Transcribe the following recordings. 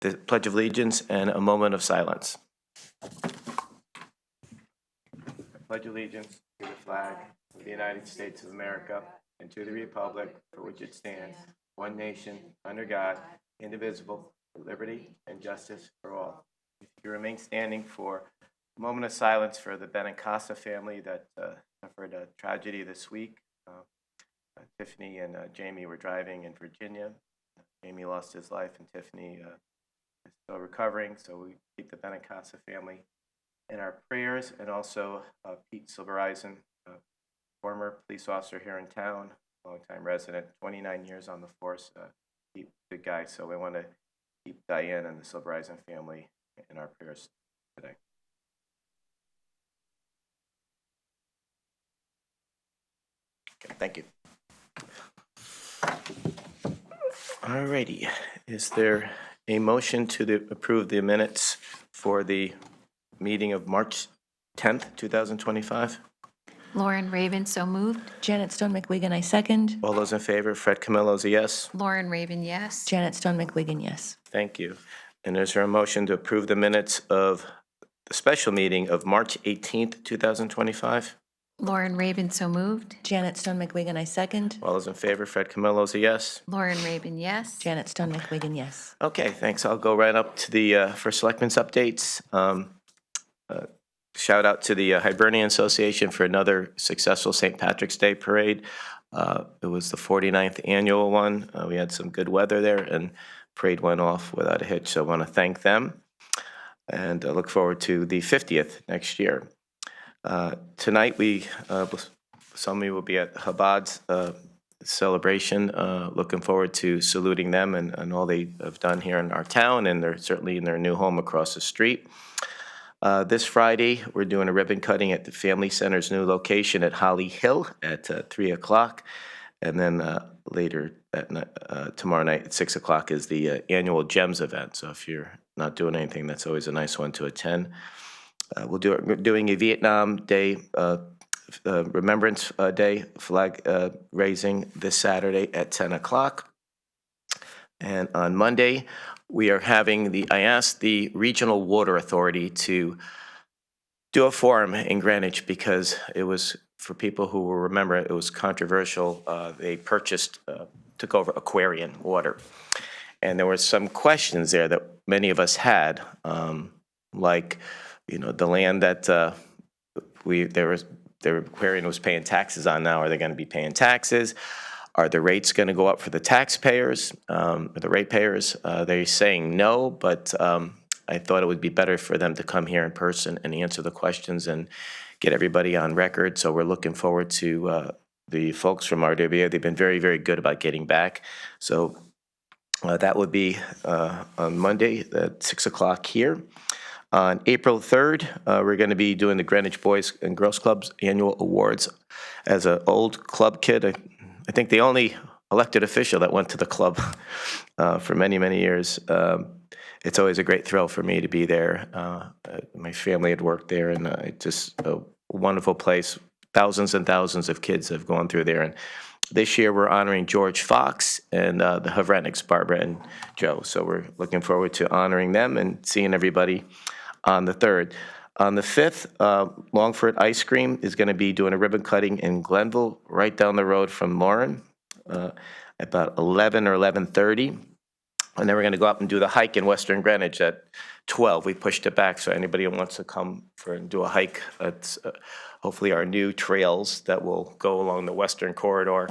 the Pledge of Allegiance and a moment of silence. I pledge allegiance to the flag of the United States of America and to the republic for which it stands, one nation, under God, indivisible, with liberty and justice for all. If you remain standing for a moment of silence for the Benincasa family that suffered a tragedy this week. Tiffany and Jamie were driving in Virginia. Jamie lost his life and Tiffany is still recovering, so we keep the Benincasa family in our prayers, and also Pete Silvereisen, former police officer here in town, longtime resident, 29 years on the force, good guy. So we want to keep Diane and the Silvereisen family in our prayers today. Okay, thank you. All righty. Is there a motion to approve the minutes for the meeting of March 10th, 2025? Lauren Raven, so moved. Janet Stone McWigan, I second. All those in favor? Fred Camillo's a yes. Lauren Raven, yes. Janet Stone McWigan, yes. Thank you. And is there a motion to approve the minutes of the special meeting of March 18th, 2025? Lauren Raven, so moved. Janet Stone McWigan, I second. All those in favor? Fred Camillo's a yes. Lauren Raven, yes. Janet Stone McWigan, yes. Okay, thanks. I'll go right up to the first Selectmen's updates. Shout out to the Hibernian Association for another successful St. Patrick's Day parade. It was the 49th annual one. We had some good weather there, and parade went off without a hitch, so I want to thank them. And I look forward to the 50th next year. Tonight, some of you will be at Chabad's celebration. Looking forward to saluting them and all they have done here in our town, and they're certainly in their new home across the street. This Friday, we're doing a ribbon cutting at the Family Center's new location at Holly Hill at 3 o'clock. And then later that night, tomorrow night at 6 o'clock is the annual GEMS event. So if you're not doing anything, that's always a nice one to attend. We're doing a Vietnam Day, Remembrance Day flag raising this Saturday at 10 o'clock. And on Monday, we are having I asked the Regional Water Authority to do a forum in Greenwich because it was, for people who will remember, it was controversial. They took over Aquarian water. And there were some questions there that many of us had, like, the land that the Aquarian was paying taxes on now, are they going to be paying taxes? Are the rates going to go up for the taxpayers, or the ratepayers? They're saying no, but I thought it would be better for them to come here in person and answer the questions and get everybody on record. So we're looking forward to the folks from RWA. They've been very, very good about getting back. So that would be on Monday at 6 o'clock here. On April 3rd, we're going to be doing the Greenwich Boys and Girls Club's annual awards. As an old club kid, I think the only elected official that went to the club for many, many years. It's always a great thrill for me to be there. My family had worked there, and it's just a wonderful place. Thousands and thousands of kids have gone through there. And this year we're honoring George Fox and the Havreniks, Barbara and Joe. So we're looking forward to honoring them and seeing everybody on the 3rd. On the 5th, Longford Ice Cream is going to be doing a ribbon cutting in Glenville, right down the road from Lauren, about 11 or 11:30. And then we're going to go up and do the hike in Western Greenwich at 12. We pushed it back, so anybody who wants to come and do a hike, it's hopefully our new trails that will go along the Western Corridor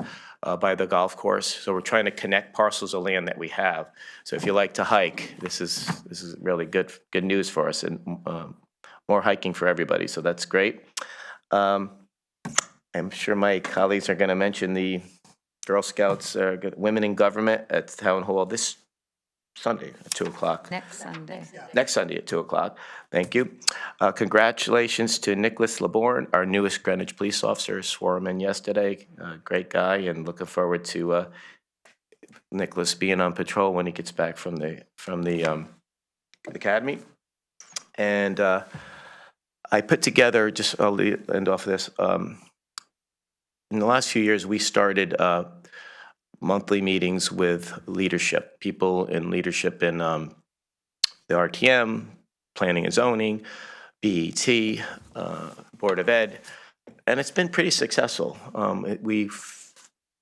by the golf course. So we're trying to connect parcels of land that we have. So if you like to hike, this is really good news for us, and more hiking for everybody, so that's great. I'm sure my colleagues are going to mention the Girl Scouts Women in Government at Town Hall this Sunday at 2 o'clock. Next Sunday. Next Sunday at 2 o'clock. Thank you. Congratulations to Nicholas Laborn, our newest Greenwich police officer. Swore him in yesterday. Great guy, and looking forward to Nicholas being on patrol when he gets back from the academy. And I put together, I'll end off this. In the last few years, we started monthly meetings with leadership, people in leadership in the RTM, Planning and Zoning, BET, Board of Ed, and it's been pretty successful. We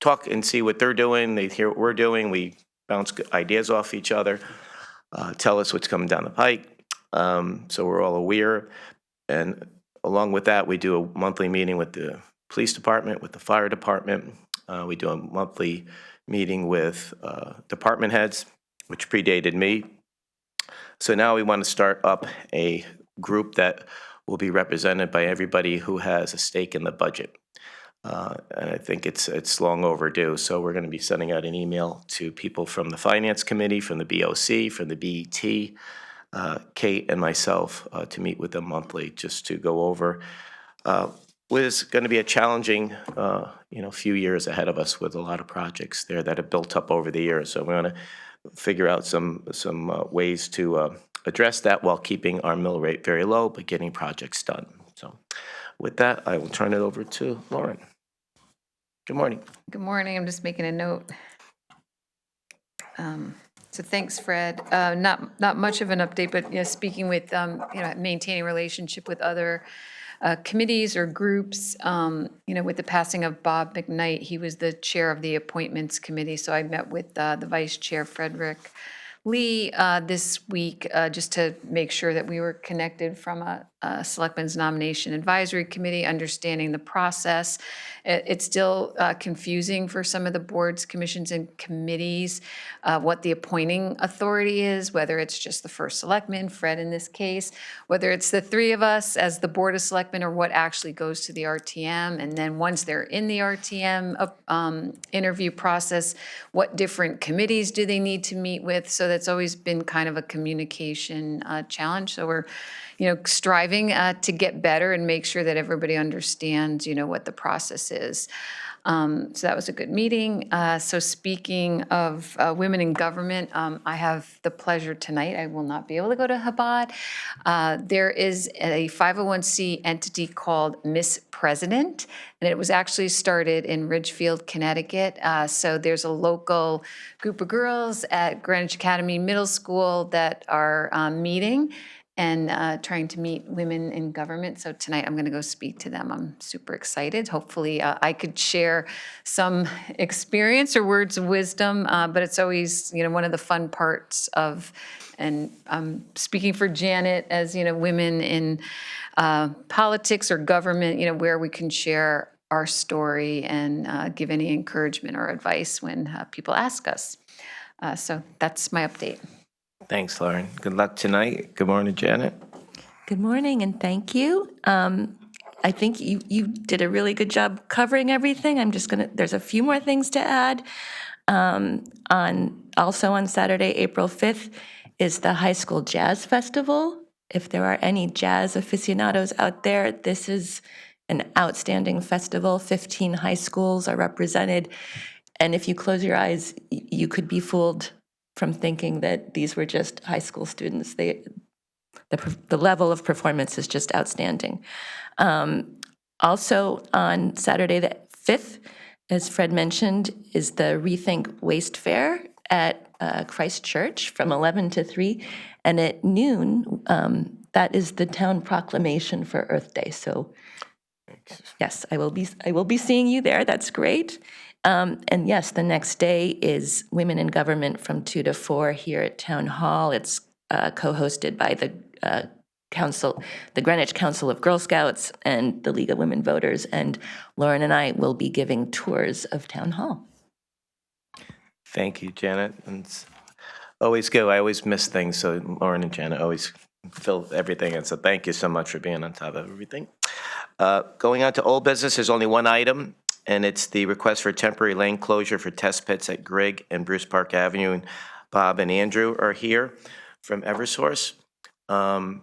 talk and see what they're doing, they hear what we're doing, we bounce ideas off each other, tell us what's coming down the pike, so we're all aware. And along with that, we do a monthly meeting with the police department, with the fire department. We do a monthly meeting with department heads, which predated me. So now we want to start up a group that will be represented by everybody who has a stake in the budget. And I think it's long overdue. So we're going to be sending out an email to people from the Finance Committee, from the BOC, from the BET, Kate and myself, to meet with them monthly, just to go over what is going to be a challenging, few years ahead of us with a lot of projects there that have built up over the years. So we want to figure out some ways to address that while keeping our mill rate very low, but getting projects done. So with that, I will turn it over to Lauren. Good morning. Good morning. I'm just making a note. So thanks, Fred. Not much of an update, but speaking with maintaining relationship with other committees or groups. With the passing of Bob McKnight, he was the chair of the Appointments Committee. So I met with the Vice Chair, Frederick Lee, this week, just to make sure that we were connected from a Selectmen's Nomination Advisory Committee, understanding the process. It's still confusing for some of the boards, commissions, and committees, what the appointing authority is, whether it's just the first selectman, Fred in this case, whether it's the three of us as the Board of Selectmen, or what actually goes to the RTM. And then once they're in the RTM interview process, what different committees do they need to meet with? So that's always been kind of a communication challenge. So we're striving to get better and make sure that everybody understands, what the process is. So that was a good meeting. So speaking of women in government, I have the pleasure tonight, I will not be able to go to Chabad. There is a 501c entity called Miss President, and it was actually started in Ridgefield, Connecticut. So there's a local group of girls at Greenwich Academy Middle School that are meeting and trying to meet women in government. So tonight I'm going to go speak to them. I'm super excited. Hopefully I could share some experience or words of wisdom, but it's always, one of the fun parts of, and I'm speaking for Janet as, women in politics or government, where we can share our story and give any encouragement or advice when people ask us. So that's my update. Thanks, Lauren. Good luck tonight. Good morning, Janet. Good morning, and thank you. I think you did a really good job covering everything. There's a few more things to add. Also on Saturday, April 5th, is the High School Jazz Festival. If there are any jazz aficionados out there, this is an outstanding festival. 15 high schools are represented. And if you close your eyes, you could be fooled from thinking that these were just high school students. The level of performance is just outstanding. Also on Saturday the 5th, as Fred mentioned, is the Rethink Waste Fair at Christ Church from 11 to 3. And at noon, that is the town proclamation for Earth Day. So yes, I will be seeing you there. That's great. And yes, the next day is Women in Government from 2 to 4 here at Town Hall. It's co-hosted by the Greenwich Council of Girl Scouts and the League of Women Voters. And Lauren and I will be giving tours of Town Hall. Thank you, Janet. And it's always good. I always miss things, so Lauren and Janet always fill everything in. So thank you so much for being on top of everything. Going on to old business, there's only one item, and it's the request for temporary lane closure for test pits at Grigg and Bruce Park Avenue. And Bob and Andrew are here from Eversource. And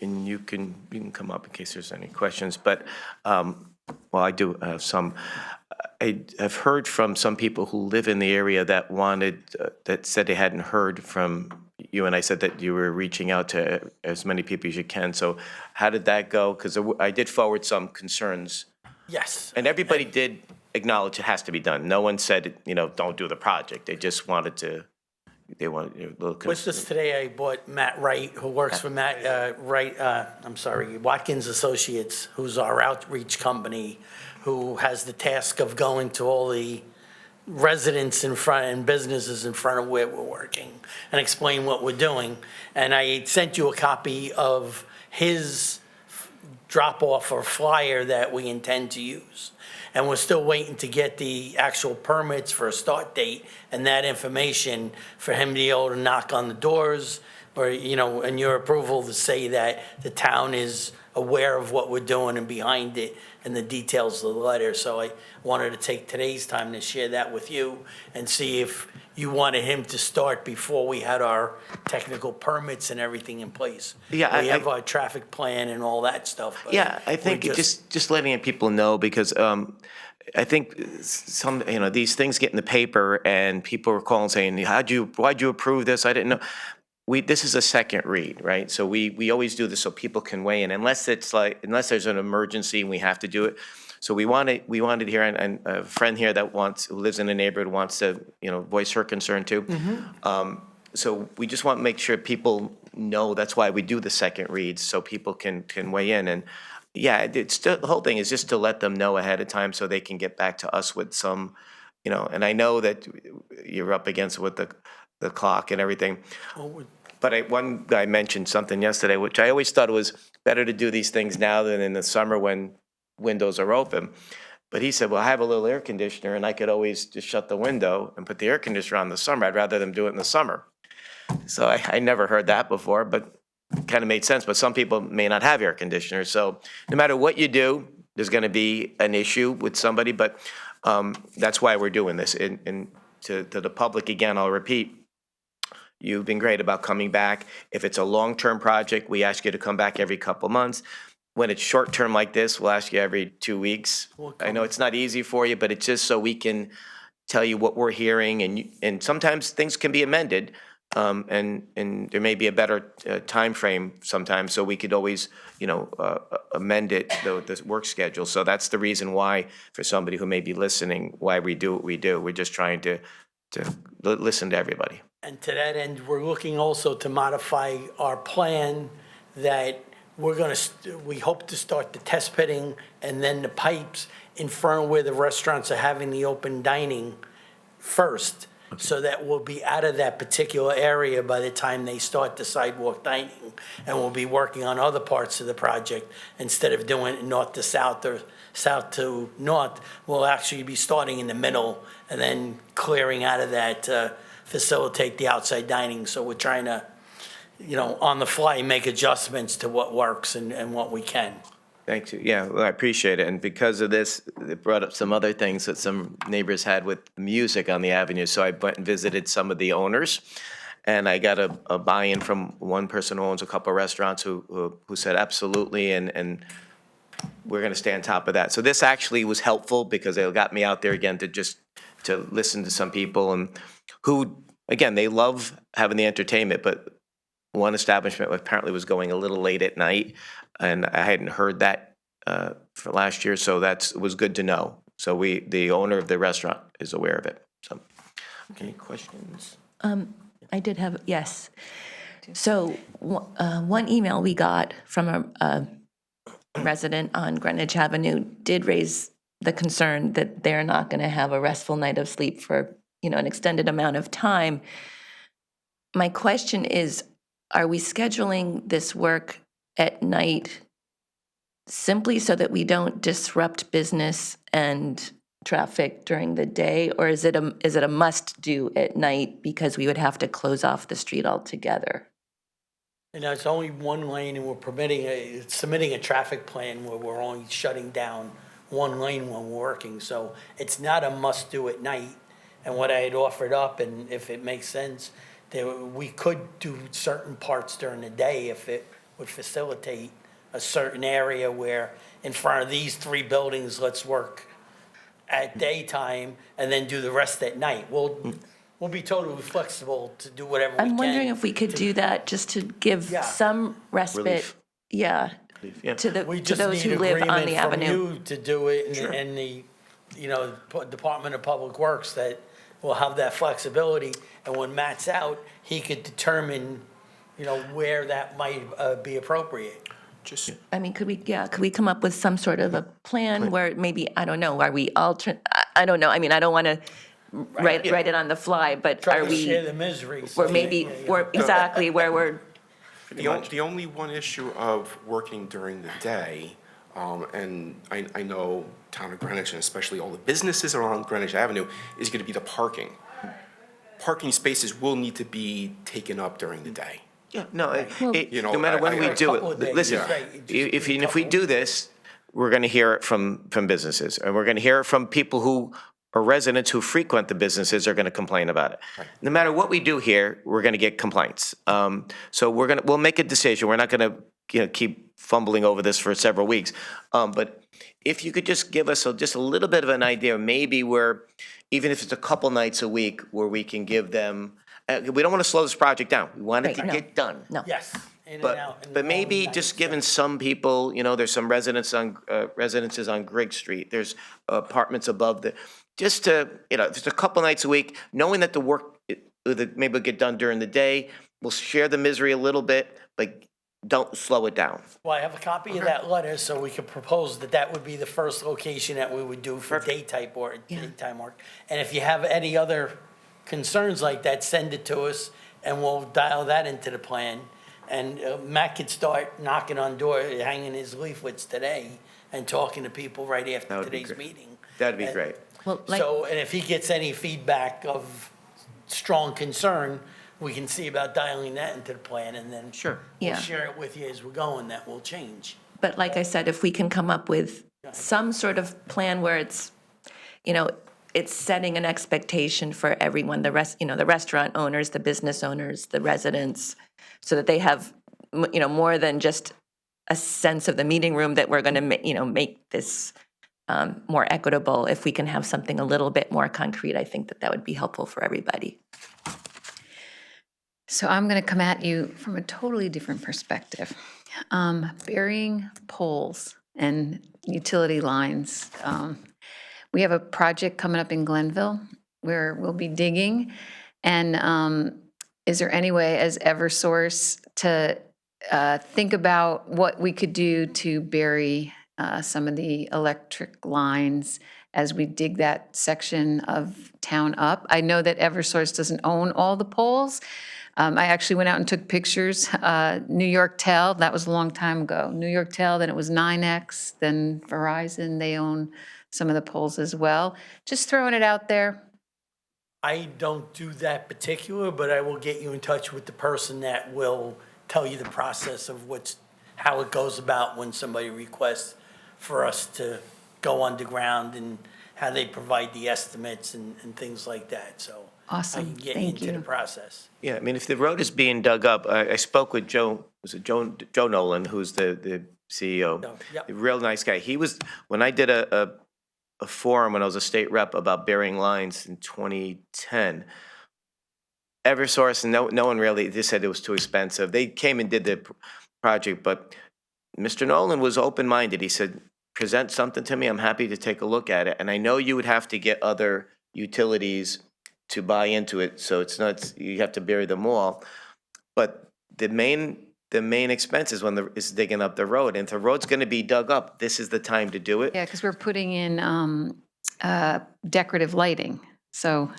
you can come up in case there's any questions. But, I do have some. I've heard from some people who live in the area that that said they hadn't heard from you, and I said that you were reaching out to as many people as you can. So how did that go? Because I did forward some concerns. Yes. And everybody did acknowledge it has to be done. No one said, don't do the project. They just wanted to, they want a little. What's this today? I bought Matt Wright, who works for Watkins Associates, who's our outreach company, who has the task of going to all the residents in front and businesses in front of where we're working and explain what we're doing. And I sent you a copy of his drop-off or flyer that we intend to use. And we're still waiting to get the actual permits for a start date and that information for him to be able to knock on the doors or, and your approval to say that the town is aware of what we're doing and behind it and the details of the letter. So I wanted to take today's time to share that with you and see if you wanted him to start before we had our technical permits and everything in place. Yeah, we have our traffic plan and all that stuff. But Yeah, I think just letting people know, because I think some, these things get in the paper and people are calling saying, why'd you approve this? I didn't know. This is a second read, right? So we always do this so people can weigh in, unless there's an emergency and we have to do it. So we wanted to hear, and a friend here who lives in the neighborhood wants to, voice her concern too. So we just want to make sure people know that's why we do the second read, so people can weigh in. And yeah, the whole thing is just to let them know ahead of time so they can get back to us with some, and I know that you're up against with the clock and everything. But one guy mentioned something yesterday, which I always thought it was better to do these things now than in the summer when windows are open. But he said, well, I have a little air conditioner and I could always just shut the window and put the air conditioner on in the summer. I'd rather them do it in the summer. So I never heard that before, but it kind of made sense. But some people may not have air conditioners. So no matter what you do, there's going to be an issue with somebody. But that's why we're doing this. And to the public, again, I'll repeat, you've been great about coming back. If it's a long-term project, we ask you to come back every couple months. When it's short-term like this, we'll ask you every 2 weeks. I know it's not easy for you, but it's just so we can tell you what we're hearing. And sometimes things can be amended, and there may be a better time frame sometimes, so we could always, amend it, the work schedule. So that's the reason why, for somebody who may be listening, why we do what we do. We're just trying to listen to everybody. And to that end, we're looking also to modify our plan that we hope to start the test pitting and then the pipes in front of where the restaurants are having the open dining first, so that we'll be out of that particular area by the time they start the sidewalk dining. And we'll be working on other parts of the project. Instead of doing it north to south or south to north, we'll actually be starting in the middle and then clearing out of that to facilitate the outside dining. So we're trying to, on the fly, make adjustments to what works and what we can. Thank you. Yeah, well, I appreciate it. And because of this, it brought up some other things that some neighbors had with music on the avenue. So I went and visited some of the owners, and I got a buy-in from one person who owns a couple of restaurants who said absolutely, and we're going to stay on top of that. So this actually was helpful because it got me out there again to listen to some people and who, again, they love having the entertainment, but one establishment apparently was going a little late at night, and I hadn't heard that for last year, so that was good to know. So the owner of the restaurant is aware of it. So, any questions? I did have, yes. So one email we got from a resident on Greenwich Avenue did raise the concern that they're not going to have a restful night of sleep for, an extended amount of time. My question is, are we scheduling this work at night simply so that we don't disrupt business and traffic during the day, or is it a must-do at night because we would have to close off the street altogether? It's only one lane, and we're submitting a traffic plan where we're only shutting down one lane when we're working. So it's not a must-do at night. And what I had offered up, and if it makes sense, we could do certain parts during the day if it would facilitate a certain area where in front of these 3 buildings, let's work at daytime and then do the rest at night. We'll be totally flexible to do whatever we can. I'm wondering if we could do that just to give some respite. Relief. Yeah, Yeah. to We to just those need who live on the agreement from avenue. you to do it, and the Department of Public Works that will have that flexibility. And when Matt's out, he could determine, where that might be appropriate. Just, I mean, could we come up with some sort of a plan where maybe, I don't know, are we I don't know, I mean, I don't want to write it on the fly, but Try are to share we, the misery. or maybe, exactly, where we're, the only one issue of working during the day, and I know town of Greenwich, and especially all the businesses along Greenwich Avenue, is gonna be the parking. Parking spaces will need to be taken up during the day. Yeah, no, You know, no matter when we I- do couple of days, it, listen, right, just if we do this, we're gonna hear it from businesses, and we're gonna hear it from people who are residents who frequent the businesses are gonna complain about it. No matter what we do here, we're gonna get complaints. So we'll make a decision. We're not gonna, keep fumbling over this for several weeks. But if you could just give us just a little bit of an idea, maybe where, even if it's a couple nights a week, where we can give them, we don't want to slow this project down. We want it to Right, no. get done. no. Yes, in and But, out. in but the maybe morning, just night, giving some people, there's some residences on Grigg Street, there's apartments above just to, just a couple nights a week, knowing that the work, maybe will get done during the day, we'll share the misery a little bit, but don't slow it down. Well, I have a copy of that letter, so we could propose that would be the first location that we would do for daytime work. And if you have any other concerns like that, send it to us, and we'll dial that into the plan. And Matt could start knocking on doors, hanging his leaflets today, and talking to people right That after would be today's great. meeting. That'd be And great. Well, like, So, and if he gets any feedback of strong concern, we can see about dialing that into the plan, and then Sure. we'll Yeah. share it with you as we're going, that will change. but like I said, if we can come up with some sort of plan where it's, it's setting an expectation for everyone, the restaurant owners, the business owners, the residents, so that they have, more than just a sense of the meeting room that we're going to, make this more equitable. If we can have something a little bit more concrete, I think that would be helpful for everybody. So I'm going to come at you from a totally different perspective. Burying poles and utility lines. We have a project coming up in Glenville where we'll be digging. And is there any way as Eversource to think about what we could do to bury some of the electric lines as we dig that section of town up? I know that Eversource doesn't own all the poles. I actually went out and took pictures. New York Tel, that was a long time ago. New York Tel, then it was 9X, then Verizon, they own some of the poles as well. Just throwing it out there. I don't do that particular, but I will get you in touch with the person that will tell you the process of how it goes about when somebody requests for us to go underground, and how they provide the estimates and things like that, so. Awesome. I can get Thank into you. the process. Yeah, I mean, if the road is being dug up, I spoke with Joe Nolan, who's the CEO. Yep. A real nice guy. He was, when I did a forum when I was a state rep about burying lines in 2010, Eversource, and no one really, they said it was too expensive. They came and did the project, but Mr. Nolan was open-minded. He said, present something to me, I'm happy to take a look at it. And I know you would have to get other utilities to buy into it, so it's not, you have to bury them all. But the main expense is is digging up the road. And if the road's gonna be dug up, this is the time to do it. Yeah, because we're putting in decorative lighting, so.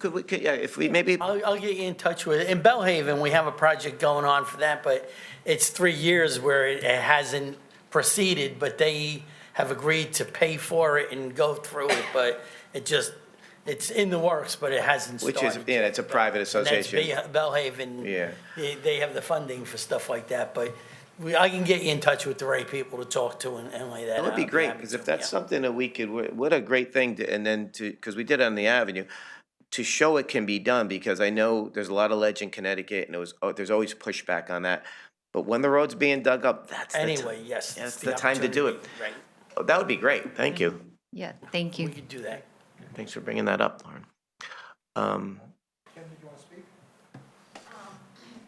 If we maybe, I'll get you in touch with it. In Bellhaven, we have a project going on for that, but it's 3 years where it hasn't proceeded, but they have agreed to pay for it and go through it, but it's in the works, but it hasn't which started. is, yeah, it's a private And that's association. Bellhaven. Yeah. They have the funding for stuff like that, but I can get you in touch with the right people to talk to and lay that out. That would be I'd great, happy because to, if that's yeah. something that we could, what a great thing to, and then because we did it on the Avenue, to show it can be done, because I know there's a lot of ledge in Connecticut, and there's always pushback on that. But when the road's being dug up, that's the time. Anyway, yes. That's it's the time to do it. opportunity, Right, Oh, that would be great, thank you. Yeah, thank we you. could do that. Thanks for bringing that up, Lauren.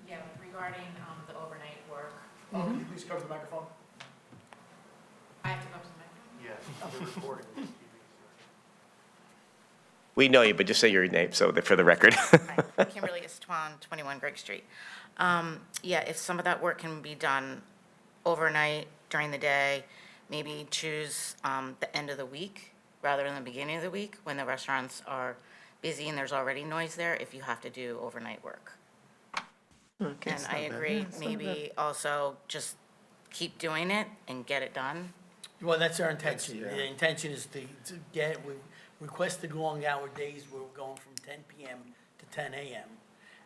Yeah, regarding the overnight work. Can you please come to the microphone? I have to go up to the microphone? Yes, we're recording. We know you, but just say your name, so that for the record. Hi, Kimberly Estwan, 21 Greg Street. Yeah, if some of that work can be done overnight, during the day, maybe choose the end of the week rather than the beginning of the week when the restaurants are busy and there's already noise there, if you have to do overnight work. And I agree, maybe also just keep doing it and get it done. Well, that's our intention. The intention is to get, we requested long hour days where we're going from 10 PM to 10 AM.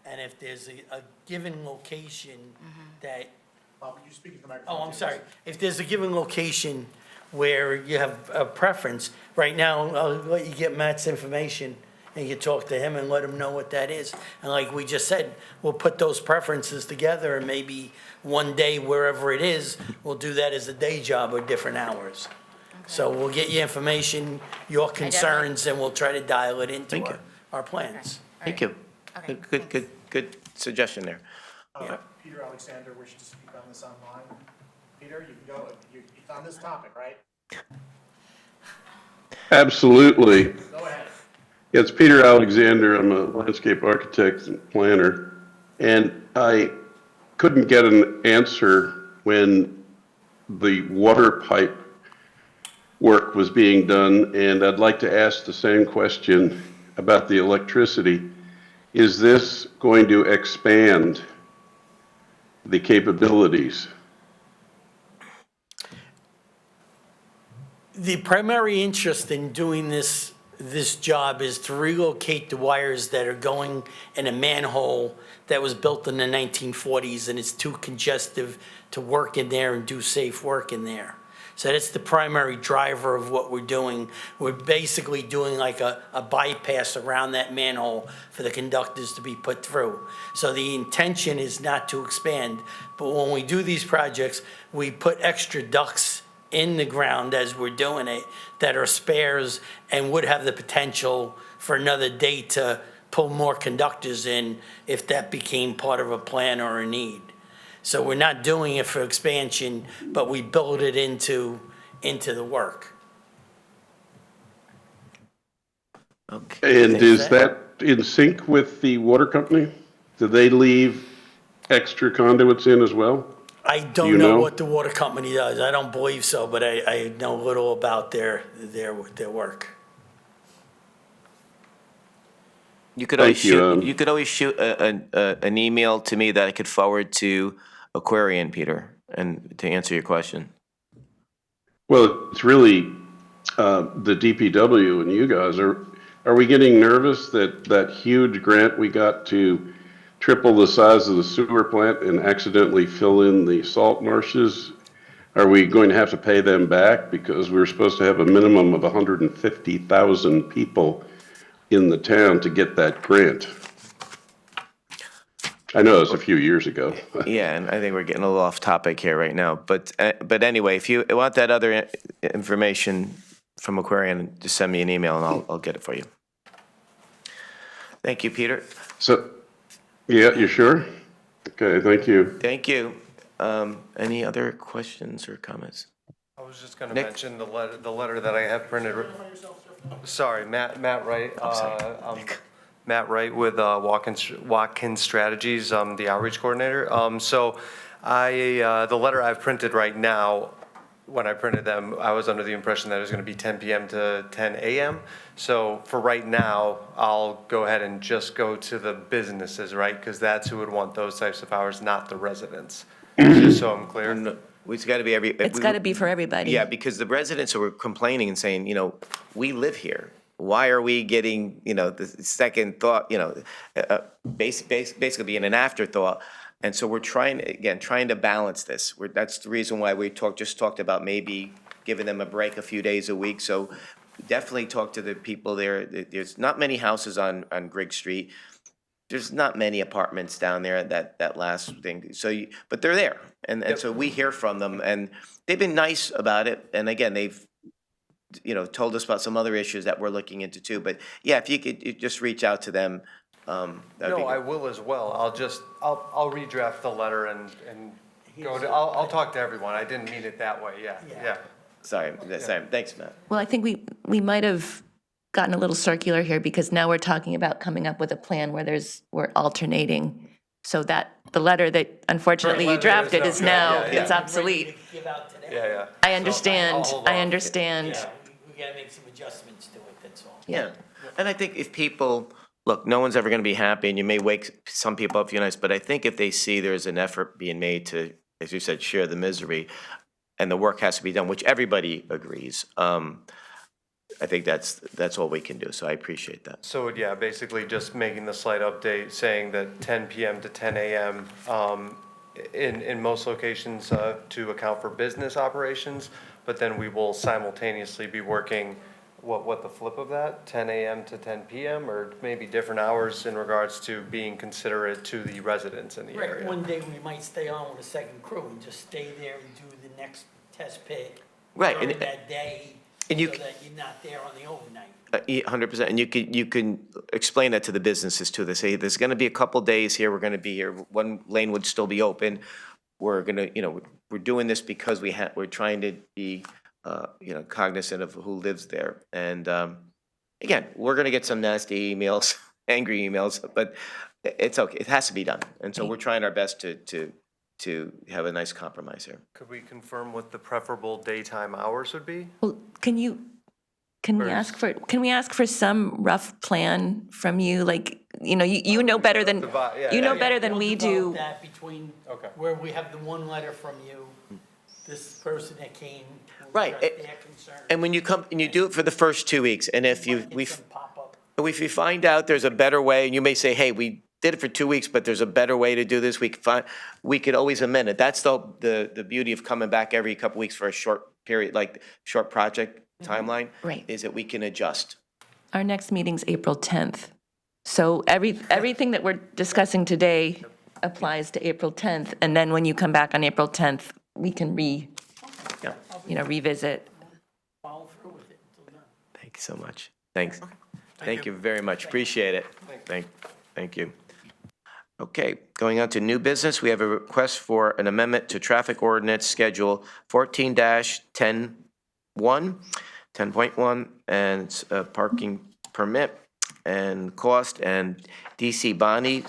And if there's a given location that, You speak in the microphone. oh, I'm sorry, if there's a given location where you have a preference, right now, I'll let you get Matt's information and you talk to him and let him know what that is. And like we just said, we'll put those preferences together and maybe one day, wherever it is, we'll do that as a day job or different hours. So we'll get you information, your concerns, and we'll try to dial it into Thank you. our plans. Thank you. Okay, Good suggestion there. Peter Alexander wishes to speak on this online. Peter, you can go, it's on this topic, right? Absolutely. Go ahead. It's Peter Alexander. I'm a landscape architect and planner. And I couldn't get an answer when the water pipe work was being done. And I'd like to ask the same question about the electricity. Is this going to expand the capabilities? The primary interest in doing this job is to relocate the wires that are going in a manhole that was built in the 1940s, and it's too congestive to work in there and do safe work in there. So that's the primary driver of what we're doing. We're basically doing like a bypass around that manhole for the conductors to be put through. So the intention is not to expand, but when we do these projects, we put extra ducts in the ground as we're doing it that are spares and would have the potential for another day to pull more conductors in if that became part of a plan or a need. So we're not doing it for expansion, but we build it into the work. Okay. And is that in sync with the water company? Do they leave extra conduits in as well? I Do don't you know know? what the water company does. I don't believe so, but I know little about their work. You could always Thank you, shoot, you could always shoot an email to me that I could forward to Aquarian, Peter, and to answer your question. Well, it's really the DPW and you guys. Are we getting nervous that that huge grant we got to triple the size of the sewer plant and accidentally fill in the salt marshes? Are we going to have to pay them back because we were supposed to have a minimum of 150,000 people in the town to get that grant? I know it's a few years ago. Yeah, and I think we're getting a little off topic here right now. But anyway, if you want that other information from Aquarian, just send me an email and I'll get it for you. Thank you, Peter. So, yeah, you sure? Okay, thank you. Thank you. Any other questions or comments? I was just going to Nick? mention the letter that I have printed. Sorry, Matt Wright. Matt Wright with Watkins Strategies, the outreach coordinator. So the letter I've printed right now, when I printed them, I was under the impression that it was going to be 10 p.m. to 10 a.m. So for right now, I'll go ahead and just go to the businesses, right? Because that's who would want those types of hours, not the residents. Just so I'm clear. No, it's got to be It's got to be for everybody. Yeah, because the residents were complaining and saying, we live here. Why are we getting, the second thought, basically being an afterthought? And so we're trying to balance this. That's the reason why we just talked about maybe giving them a break a few days a week. So definitely talk to the people there. There's not many houses on Grigg Street. There's not many apartments down there, that last thing. So, but they're there. And so we hear from them and they've been nice about it. And again, they've, told us about some other issues that we're looking into too. But yeah, if you could just reach out to them, that'd be No, good. I will as well. I'll redraft the letter and go to, I'll talk to everyone. I didn't mean it that way, yeah. Sorry, thanks, Matt. Well, I think we might have gotten a little circular here because now we're talking about coming up with a plan where we're alternating. So that, the letter that unfortunately you Current letter is drafted no is good. now, Yeah, yeah. it's obsolete. Ready to give out today. Yeah. I understand, hold I off. understand. Yeah, we gotta make some adjustments to it, that's all. Yeah, and I think if people, look, no one's ever going to be happy, and you may wake some people up a few nights, but I think if they see there's an effort being made to, as you said, share the misery, and the work has to be done, which everybody agrees, I think that's all we can do, so I appreciate that. So, yeah, basically just making the slight update saying that 10 PM to 10 AM in most locations to account for business operations, but then we will simultaneously be working, what the flip of that, 10 AM to 10 PM, or maybe different hours in regards to being considerate to the residents in the Right, area? one day we might stay on with a second crew and just stay there and do the next test pit. Right, and- during that day, and so you that you're not there on the overnight. 100%, and you can explain that to the businesses too. They say, there's going to be a couple days here, we're going to be here, one lane would still be open. We're going to, we're doing this because we're trying to be, cognizant of who lives there. And again, we're going to get some nasty emails, angry emails, but it's okay, it has to be done. And so we're trying our best to have a nice compromise here. Could we confirm what the preferable daytime hours would be? Well, can we ask for some rough plan from you? Like, you know better than, better than we We'll develop do. that between, Okay. where we have the one letter from you, this person that came. will Right, address their concern. And when you come, and you do it for the first 2 weeks, and if Might get some pop-up. if you find out there's a better way, and you may say, hey, we did it for 2 weeks, but there's a better way to do this, we could always amend it. That's the beauty of coming back every couple weeks for a short period, like short project timeline. Right. Is that we can adjust. Our next meeting's April 10th. So everything that we're discussing today applies to April 10th. And then when you come back on April 10th, we can revisit. Follow through with it until done. Thank you so much. Thanks. Thank you very much. Appreciate it. Thank you. Okay, going on to new business, we have a request for an amendment to traffic ordinance schedule 14-10-1, 10.1, and it's a parking permit and cost, and DC Bonnie,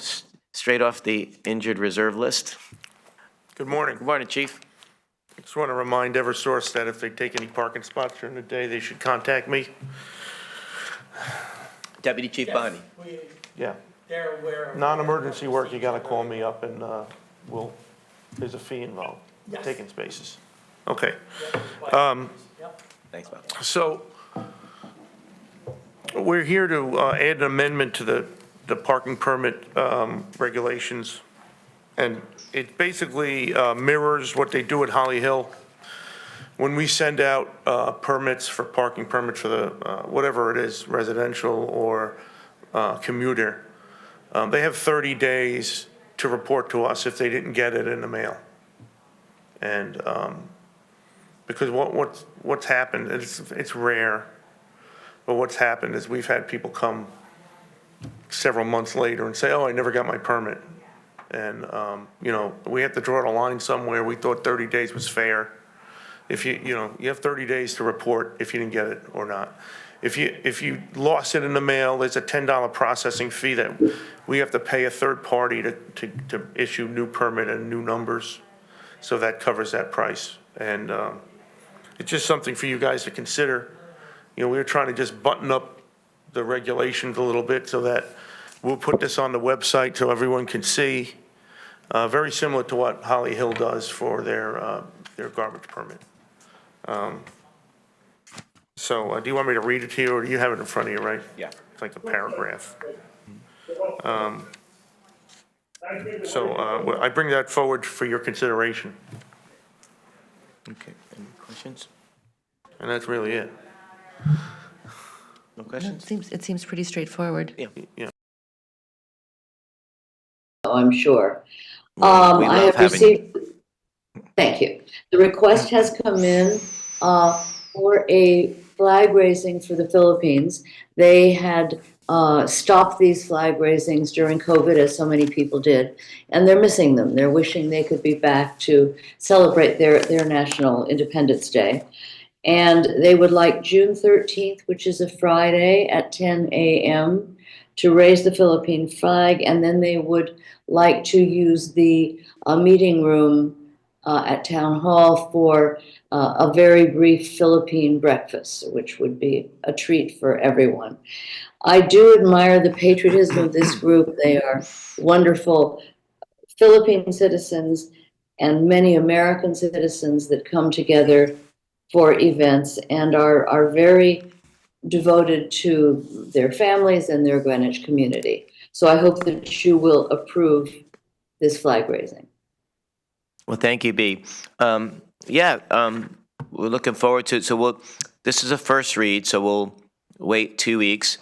straight off the injured reserve list. Good morning. Good morning, Chief. Just want to remind Eversource that if they take any parking spots during the day, they should contact me. Deputy Chief Bonnie. Yeah. They're aware of. Non-emergency work, you got to call me up and there's a fee involved, Yes. taking spaces. Okay. Yep. Thanks, Bob. So we're here to add an amendment to the parking permit regulations. And it basically mirrors what they do at Holly Hill. When we send out permits for parking permits for the, whatever it is, residential or commuter, they have 30 days to report to us if they didn't get it in the mail. And because what's happened, it's rare, but what's happened is we've had people come several months later and say, oh, I never got my permit. And, we have to draw the line somewhere. We thought 30 days was fair. If you have 30 days to report if you didn't get it or not. If you lost it in the mail, there's a $10 processing fee that we have to pay a third party to issue new permit and new numbers. So that covers that price. And it's just something for you guys to consider. We were trying to just button up the regulations a little bit so that we'll put this on the website so everyone can see. Very similar to what Holly Hill does for their garbage permit. So do you want me to read it to you, or do you have it in front of you, right? Yeah. It's like a paragraph. So I bring that forward for your consideration, Okay, any questions? and that's really it. No questions? It seems pretty straightforward. Yeah. I'm sure. We I love have having- received, thank you. The request has come in for a flag raising for the Philippines. They had stopped these flag raisings during COVID, as so many people did, and they're missing them. They're wishing they could be back to celebrate their National Independence Day. And they would like June 13th, which is a Friday at 10 a.m., to raise the Philippine flag. And then they would like to use the meeting room at Town Hall for a very brief Philippine breakfast, which would be a treat for everyone. I do admire the patriotism of this group. They are wonderful Philippine citizens and many American citizens that come together for events and are very devoted to their families and their Greenwich community. So I hope that you will approve this flag raising. Well, thank you, B. Yeah, we're looking forward to it. So this is a first read, so we'll wait 2 weeks.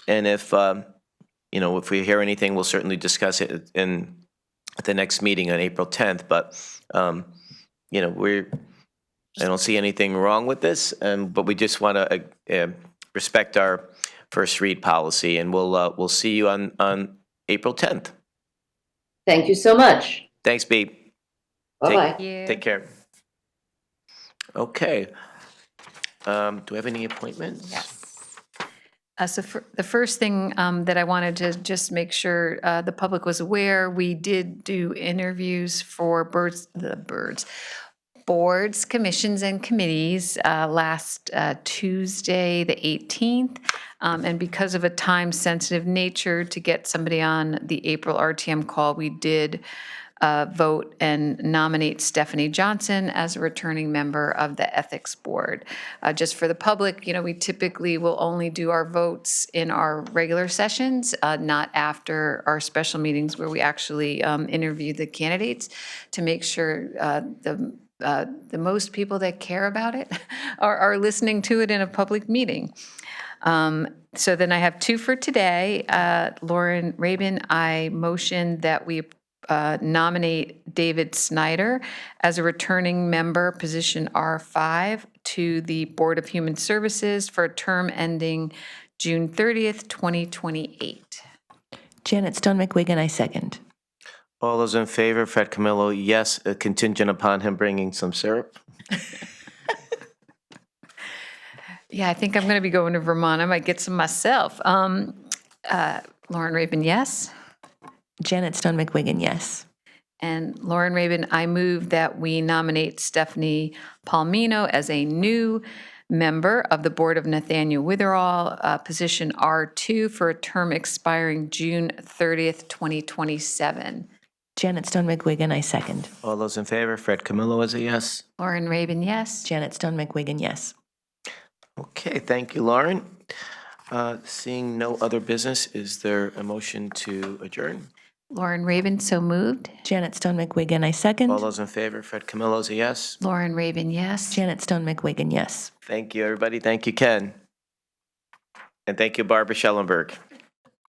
And if, if we hear anything, we'll certainly discuss it at the next meeting on April 10th. But, I don't see anything wrong with this, but we just want to respect our first read policy, and we'll see you on April 10th. Thank you so much. Thanks, B. Bye-bye. Take care. Okay. Do we have any appointments? Yes. So the first thing that I wanted to just make sure the public was aware, we did do interviews for boards, commissions, and committees last Tuesday, the 18th. And because of a time-sensitive nature to get somebody on the April RTM call, we did vote and nominate Stephanie Johnson as a returning member of the Ethics Board. Just for the public, we typically will only do our votes in our regular sessions, not after our special meetings where we actually interview the candidates to make sure the most people that care about it are listening to it in a public meeting. So then I have two for today. Lauren Rabin, I motion that we nominate David Snyder as a returning member, position R5, to the Board of Human Services for a term ending June 30th, 2028. Janet Stone McWigan, I second. All those in favor, Fred Camillo, yes, contingent upon him bringing some syrup. Yeah, I think I'm going to be going to Vermont. I might get some myself. Lauren Rabin, yes. Janet Stone McWigan, yes. And Lauren Rabin, I move that we nominate Stephanie Palmino as a new member of the Board of Nathaniel Witherall, position R2, for a term expiring June 30th, 2027. Janet Stone McWigan, I second. All those in favor, Fred Camillo is a yes. Lauren Rabin, yes. Janet Stone McWigan, yes. Okay, thank you, Lauren. Seeing no other business, is there a motion to adjourn? Lauren Rabin, so moved. Janet Stone McWigan, I second. All those in favor, Fred Camillo is a yes. Lauren Rabin, yes. Janet Stone McWigan, yes. Thank you, everybody. Thank you, Ken. And thank you, Barbara Schellenberg.